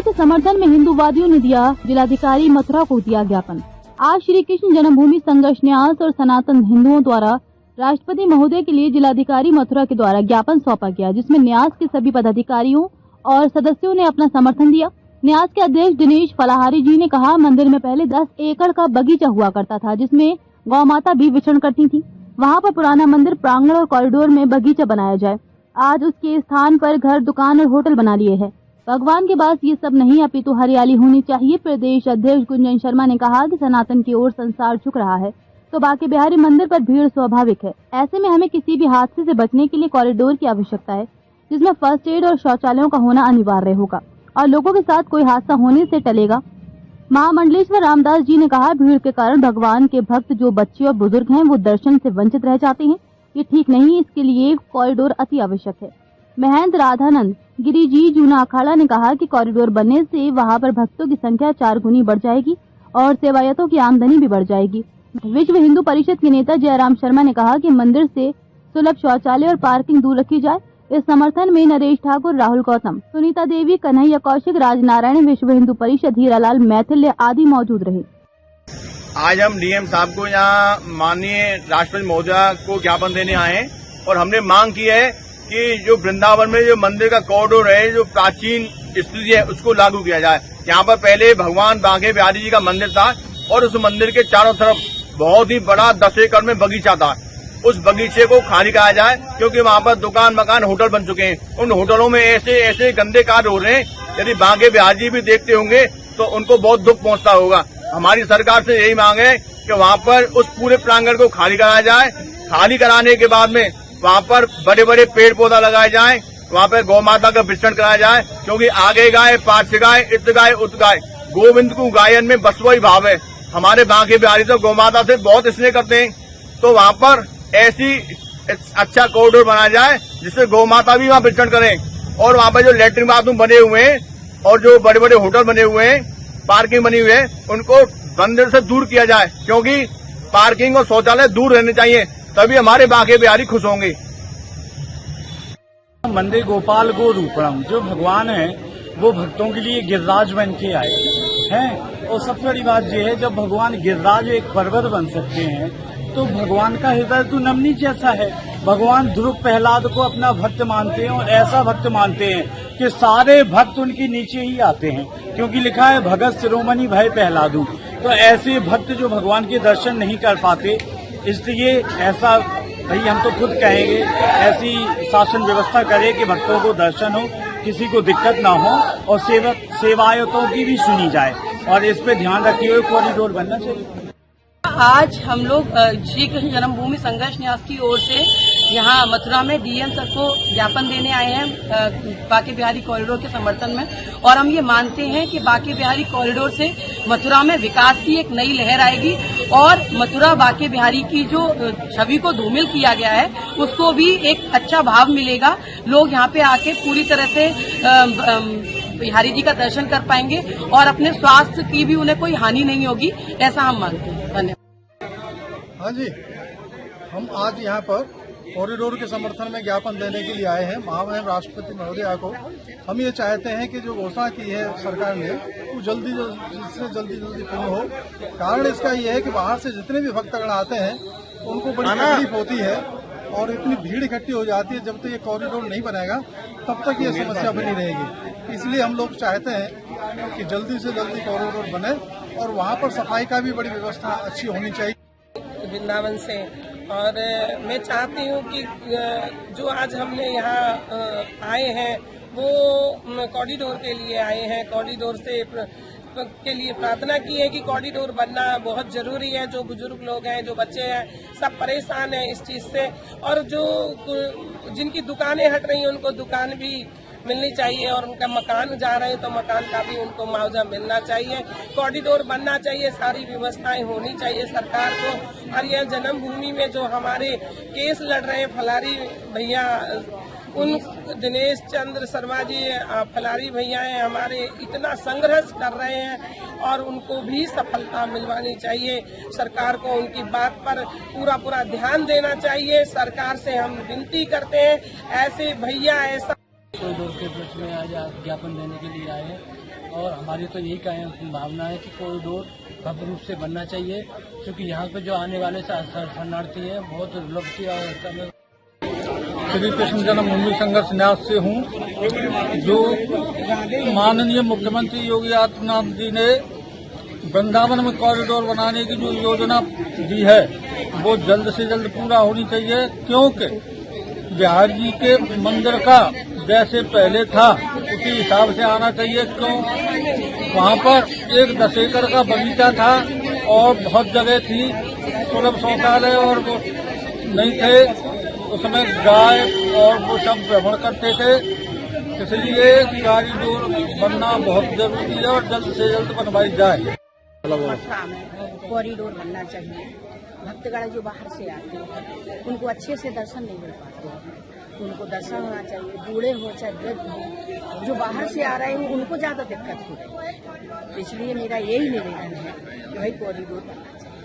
के समर्थन में हिंदूवादियों ने दिया जिलाधिकारी मथुरा को दिया ज्ञापन। आज श्री कृष्ण जन्मभूमि संघर्ष न्यास और सनातन हिंदुओं द्वारा राष्ट्रपति महोदय के लिए जिलाधिकारी मथुरा के द्वारा ज्ञापन सौंपा गया, जिसमें न्यास के सभी पदाधिकारियों और सदस्यों ने अपना समर्थन दिया। न्यास के अध्यक्ष दिनेश फलाहारी जी ने कहा, मंदिर में पहले 10 एकड़ का बगीचा हुआ करता था, जिसमें गौ माता भी विचरण करती थी। वहां पर पुराना मंदिर प्रांगण और कॉरिडोर में बगीचा बनाया जाए। आज उसके स्थान पर घर, दुकान और होटल बना लिए है। भगवान के पास ये सब नहीं अपितु हरियाली होनी चाहिए। प्रदेश अध्यक्ष गुंजन शर्मा ने कहा कि सनातन की ओर संसार झुक रहा है तो बांके बिहारी मंदिर पर भीड़ स्वाभाविक है। ऐसे में हमें किसी भी हादसे से बचने के लिए कॉरिडोर की आवश्यकता है, जिसमें फर्स्ट एड और शौचालयों का होना अनिवार्य होगा और लोगों के साथ कोई हादसा होने से टलेगा। महामंडलेश्वर रामदास जी ने कहा, भीड़ के कारण भगवान के भक्त जो बच्चे और बुजुर्ग हैं वो दर्शन से वंचित रह जाते हैं। ये ठीक नहीं, इसके लिए कॉरिडोर अति आवश्यक है। महंत राधानंद गिरी जी जूना अखाड़ा ने कहा कि कॉरिडोर बनने से वहां पर भक्तों की संख्या 4 गुनी बढ़ जाएगी और सेवायतों की आमदनी भी बढ़ जाएगी। विश्व हिंदू परिषद के नेता जयराम शर्मा ने कहा कि मंदिर से सुलभ शौचालय और पार्किंग दूर रखी जाए। इस समर्थन में नरेश ठाकुर, राहुल गौतम, सुनीता देवी, कन्हैया कौशिक, राजनारायण, विश्व हिंदू परिषद, हीरालाल मैथिल्य आदि मौजूद रहे। आज हम डीएम साहब को यहाँ माननीय राष्ट्रपति महोदय को ज्ञापन देने आए हैं और हमने मांग की है कि जो वृंदावन में जो मंदिर का कॉरिडोर है, जो प्राचीन स्थिति है, उसको लागू किया जाए। यहाँ पर पहले भगवान बांके बिहारी जी का मंदिर था और उस मंदिर के चारों तरफ बहुत ही बड़ा 10 एकड़ में बगीचा था। उस बगीचे को खाली कराया जाए, क्योंकि वहाँ पर दुकान, मकान, होटल बन चुके हैं। उन होटलों में ऐसे ऐसे गंदे कार्य हो रहे हैं, यदि बांके बिहारी जी भी देखते होंगे तो उनको बहुत दुख पहुंचता होगा। हमारी सरकार से यही मांग है कि वहाँ पर उस पूरे प्रांगण को खाली कराया जाए। खाली कराने के बाद में वहाँ पर बड़े बड़े पेड़ पौधा लगाए जाए, वहाँ पर गौ माता का विचरण कराया जाए, क्योंकि आगे गाय, पाछ गाय, इत गाय, उत गाय, गोविंद को गायन में बस वही भाव है। हमारे बांके बिहारी तो गौ माता से बहुत स्नेह करते हैं, तो वहाँ पर ऐसी अच्छा कॉरिडोर बनाया जाए जिससे गौ माता भी वहाँ विचरण करें। और वहाँ पर जो लेटरिन बाथरूम बने हुए हैं और जो बड़े बड़े होटल बने हुए हैं, पार्किंग बनी हुई है, उनको मंदिर से दूर किया जाए, क्योंकि पार्किंग और शौचालय दूर रहने चाहिए, तभी हमारे बांके बिहारी खुश होंगे। मंदिर गोपाल गो रूपम, जो भगवान है वो भक्तों के लिए गिरिराज बन के आए हैं। और सबसे बड़ी बात यह है, जब भगवान गिरिराज एक पर्वत बन सकते हैं तो भगवान का हृदय तो नमनी जैसा है। भगवान ध्रुव प्रहलाद को अपना भक्त मानते हैं और ऐसा भक्त मानते हैं कि सारे भक्त उनके नीचे ही आते हैं, क्योंकि लिखा है भगत शिरोमणि भय प्रहलादू। तो ऐसे भक्त जो भगवान के दर्शन नहीं कर पाते, इसलिए ऐसा भाई हम तो खुद कहेंगे ऐसी शासन व्यवस्था करे कि भक्तों को दर्शन हो, किसी को दिक्कत ना हो और सेवायतों की भी सुनी जाए, और इस पे ध्यान रखते हुए कॉरिडोर बनना चाहिए। आज हम लोग श्री कृष्ण जन्मभूमि संघर्ष न्यास की ओर से यहाँ मथुरा में डीएम सर को ज्ञापन देने आए हैं बांके बिहारी कॉरिडोर के समर्थन में। और हम ये मानते हैं कि बांके बिहारी कॉरिडोर से मथुरा में विकास की एक नई लहर आएगी और मथुरा बांके बिहारी की जो छवि को धूमिल किया गया है उसको भी एक अच्छा भाव मिलेगा। लोग यहाँ पे आके पूरी तरह से बिहारी जी का दर्शन कर पाएंगे और अपने स्वास्थ्य की भी उन्हें कोई हानि नहीं होगी, ऐसा हम मानते हैं। धन्यवाद। हाँ जी, हम आज यहाँ पर कॉरिडोर के समर्थन में ज्ञापन देने के लिए आए हैं महामहिम राष्ट्रपति महोदया को। हम ये चाहते हैं कि जो घोषणा की है सरकार ने वो जल्दी पूर्ण हो। कारण इसका ये है कि बाहर से जितने भी भक्तगण आते हैं उनको बड़ी तकलीफ होती है और इतनी भीड़ इकट्ठी हो जाती है। जब तक ये कॉरिडोर नहीं बनेगा तब तक ये समस्या बनी रहेगी। इसलिए हम लोग चाहते हैं कि जल्दी से जल्दी कॉरिडोर बने और वहाँ पर सफाई का भी बड़ी व्यवस्था अच्छी होनी चाहिए। वृंदावन से, और मैं चाहती हूँ कि जो आज हमने यहाँ आए हैं वो कॉरिडोर के लिए आए हैं। कॉरिडोर से के लिए प्रार्थना की है कि कॉरिडोर बनना बहुत जरूरी है। जो बुजुर्ग लोग हैं, जो बच्चे हैं, सब परेशान हैं इस चीज से, और जो जिनकी दुकानें हट रही हैं उनको दुकान भी मिलनी चाहिए और उनका मकान जा रहे हैं तो मकान का भी उनको मुआवजा मिलना चाहिए। कॉरिडोर बनना चाहिए, सारी व्यवस्थाएं होनी चाहिए सरकार को। और यह जन्मभूमि में जो हमारे केस लड़ रहे हैं फलारी भैया, उन दिनेश चंद्र शर्मा जी फलारी भैया हैं हमारे, इतना संघर्ष कर रहे हैं और उनको भी सफलता मिलवानी चाहिए। सरकार को उनकी बात पर पूरा ध्यान देना चाहिए। सरकार से हम विनती करते हैं, ऐसे भैया ऐसा कॉरिडोर के उपलक्ष्य में आज ज्ञापन देने के लिए आए हैं और हमारी तो यही भावना है कि कॉरिडोर भव्य रूप से बनना चाहिए, क्योंकि यहाँ पे जो आने वाले शरणार्थी हैं बहुत दुर्लभ की अवस्था में। श्री कृष्ण जन्मभूमि संघर्ष न्यास से हूँ। जो माननीय मुख्यमंत्री योगी आदित्यनाथ जी ने वृंदावन में कॉरिडोर बनाने की जो योजना दी है वो जल्द से जल्द पूरा होनी चाहिए, क्योंकि बिहार जी के मंदिर का जैसे पहले था उसी हिसाब से आना चाहिए। क्यों वहाँ पर एक 10 एकड़ का बगीचा था और बहुत जगह थी, सुलभ शौचालय और वो नहीं थे, उसमें गाय और वो सब भ्रमण करते थे। इसलिए कॉरिडोर बनना बहुत जरूरी है और जल्द से जल्द बनवाई जाए। मथुरा में कॉरिडोर बनना चाहिए। भक्तगण जो बाहर से आते हैं उनको अच्छे से दर्शन नहीं मिल पाते हैं, उनको दर्शन होना चाहिए। बूढ़े हो चाहे वृद्ध हो, जो बाहर से आ रहे हैं उनको ज्यादा दिक्कत हो रही है। इसलिए मेरा यही निवेदन है कि भाई कॉरिडोर बनना चाहिए।